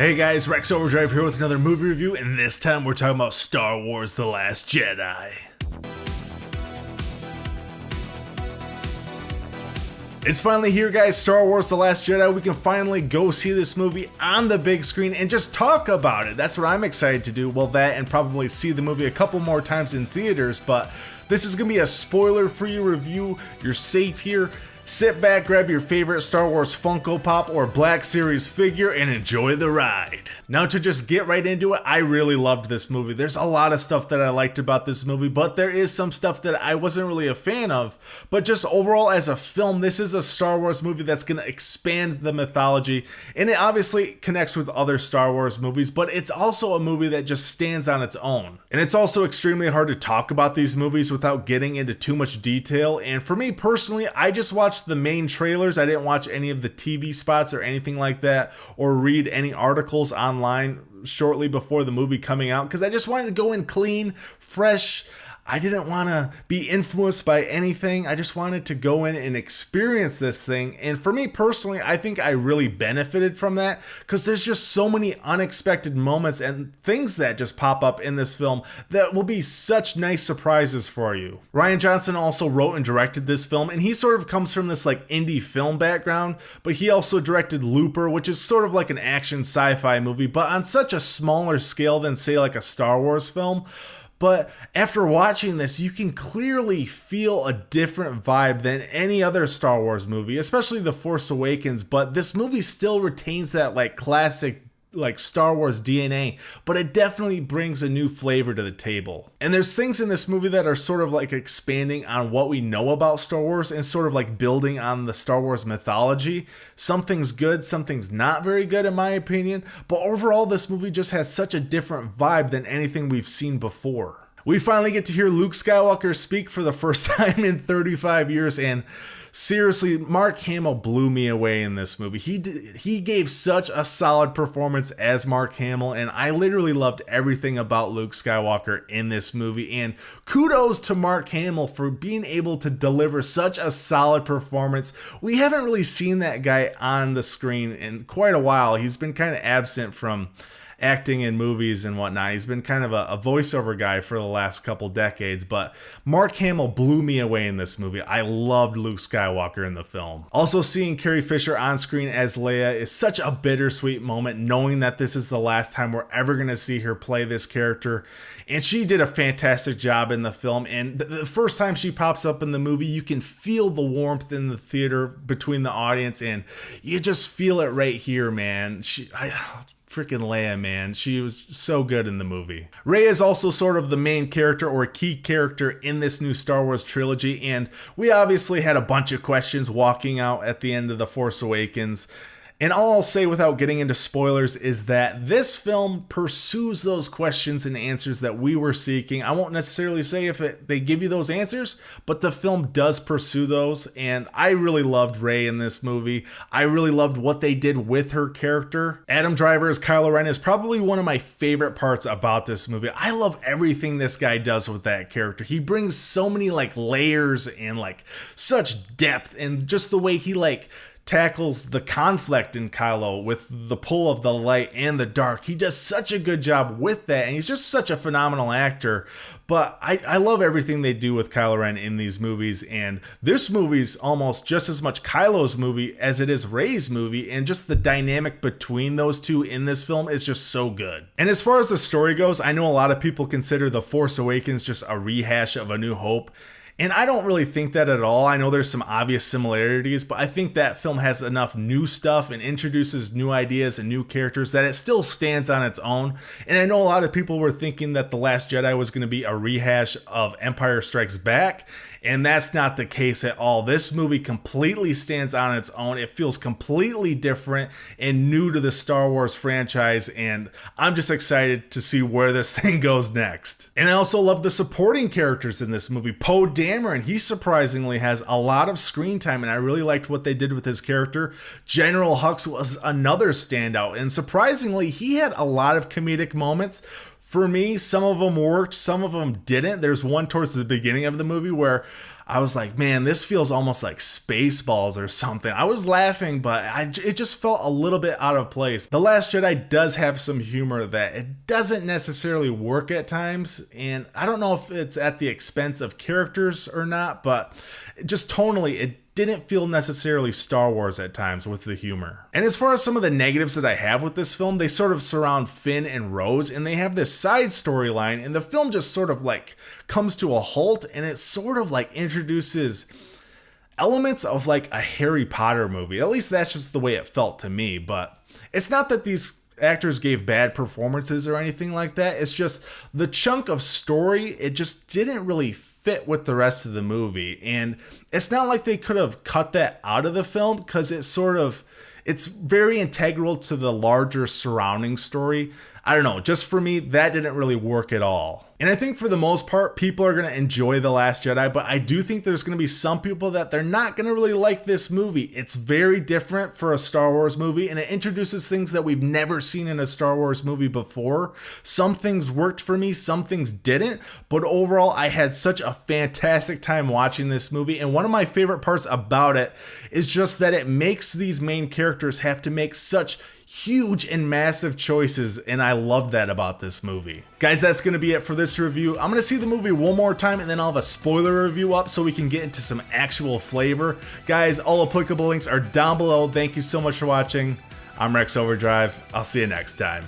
Hey guys, Rex Overdrive here with another movie review, and this time we're talking about Star Wars: The Last Jedi. It's finally here, guys. Star Wars: The Last Jedi. We can finally go see this movie on the big screen and just talk about it. That's what I'm excited to do. Well, that and probably see the movie a couple more times in theaters, but this is going to be a spoiler-free review. You're safe here. Sit back, grab your favorite Star Wars Funko Pop or Black Series figure, and enjoy the ride. Now, to just get right into it, I really loved this movie. There's a lot of stuff that I liked about this movie, but there is some stuff that I wasn't really a fan of. But just overall as a film, this is a Star Wars movie that's going to expand the mythology, and it obviously connects with other Star Wars movies, but it's also a movie that just stands on its own. And it's also extremely hard to talk about these movies without getting into too much detail, and for me personally, I just watched the main trailers. I didn't watch any of the TV spots or anything like that, or read any articles online shortly before the movie coming out, because I just wanted to go in clean, fresh. I didn't want to be influenced by anything. I just wanted to go in and experience this thing. And for me personally, I think I really benefited from that, because there's just so many unexpected moments and things that just pop up in this film that will be such nice surprises for you. Rian Johnson also wrote and directed this film, and he sort of comes from this like indie film background, but he also directed Looper, which is sort of like an action sci-fi movie, but on such a smaller scale than say like a Star Wars film. But after watching this, you can clearly feel a different vibe than any other Star Wars movie, especially The Force Awakens, but this movie still retains that like classic like Star Wars DNA, but it definitely brings a new flavor to the table. And there's things in this movie that are sort of like expanding on what we know about Star Wars and sort of like building on the Star Wars mythology. Something's good, something's not very good in my opinion, but overall this movie just has such a different vibe than anything we've seen before. We finally get to hear Luke Skywalker speak for the first time in 35 years, and seriously, Mark Hamill blew me away in this movie. He gave such a solid performance as Mark Hamill, and I literally loved everything about Luke Skywalker in this movie, and kudos to Mark Hamill for being able to deliver such a solid performance. We haven't really seen that guy on the screen in quite a while. He's been kind of absent from acting in movies and whatnot. He's been kind of a voiceover guy for the last couple decades, but Mark Hamill blew me away in this movie. I loved Luke Skywalker in the film. Also, seeing Carrie Fisher on screen as Leia is such a bittersweet moment, knowing that this is the last time we're ever going to see her play this character. And she did a fantastic job in the film, and the first time she pops up in the movie, you can feel the warmth in the theater between the audience, and you just feel it right here, man. Freaking Leia, man. She was so good in the movie. Rey is also sort of the main character or key character in this new Star Wars trilogy, and we obviously had a bunch of questions walking out at the end of The Force Awakens. And all I'll say without getting into spoilers is that this film pursues those questions and answers that we were seeking. I won't necessarily say if they give you those answers, but the film does pursue those. And I really loved Rey in this movie. I really loved what they did with her character. Adam Driver as Kylo Ren is probably one of my favorite parts about this movie. I love everything this guy does with that character. He brings so many like layers and like such depth, and just the way he like tackles the conflict in Kylo with the pull of the light and the dark. He does such a good job with that, and he's just such a phenomenal actor. But I love everything they do with Kylo Ren in these movies, and this movie's almost just as much Kylo's movie as it is Rey's movie, and just the dynamic between those two in this film is just so good. And as far as the story goes, I know a lot of people consider The Force Awakens just a rehash of A New Hope, and I don't really think that at all. I know there's some obvious similarities, but I think that film has enough new stuff and introduces new ideas and new characters that it still stands on its own. And I know a lot of people were thinking that The Last Jedi was going to be a rehash of Empire Strikes Back, and that's not the case at all. This movie completely stands on its own. It feels completely different and new to the Star Wars franchise, and I'm just excited to see where this thing goes next. And I also love the supporting characters in this movie. Poe Dameron, he surprisingly has a lot of screen time, and I really liked what they did with his character. General Hux was another standout, and surprisingly, he had a lot of comedic moments. For me, some of them worked, some of them didn't. There's one towards the beginning of the movie where I was like, man, this feels almost like Spaceballs or something. I was laughing, but it just felt a little bit out of place. The Last Jedi does have some humor that it doesn't necessarily work at times, and I don't know if it's at the expense of characters or not, but just tonally, it didn't feel necessarily Star Wars at times with the humor. And as far as some of the negatives that I have with this film, they sort of surround Finn and Rose, and they have this side storyline, and the film just sort of like comes to a halt, and it sort of like introduces elements of like a Harry Potter movie. At least that's just the way it felt to me, but it's not that these actors gave bad performances or anything like that. It's just the chunk of story, it just didn't really fit with the rest of the movie. And it's not like they could have cut that out of the film, because it's very integral to the larger surrounding story. I don't know, just for me, that didn't really work at all. And I think for the most part, people are going to enjoy The Last Jedi, but I do think there's going to be some people that they're not going to really like this movie. It's very different for a Star Wars movie, and it introduces things that we've never seen in a Star Wars movie before. Some things worked for me, some things didn't, but overall, I had such a fantastic time watching this movie, and one of my favorite parts about it is just that it makes these main characters have to make such huge and massive choices, and I love that about this movie. Guys, that's going to be it for this review. I'm going to see the movie one more time, and then I'll have a spoiler review up so we can get into some actual flavor. Guys, all applicable links are down below. Thank you so much for watching. I'm Rex Overdrive. I'll see you next time.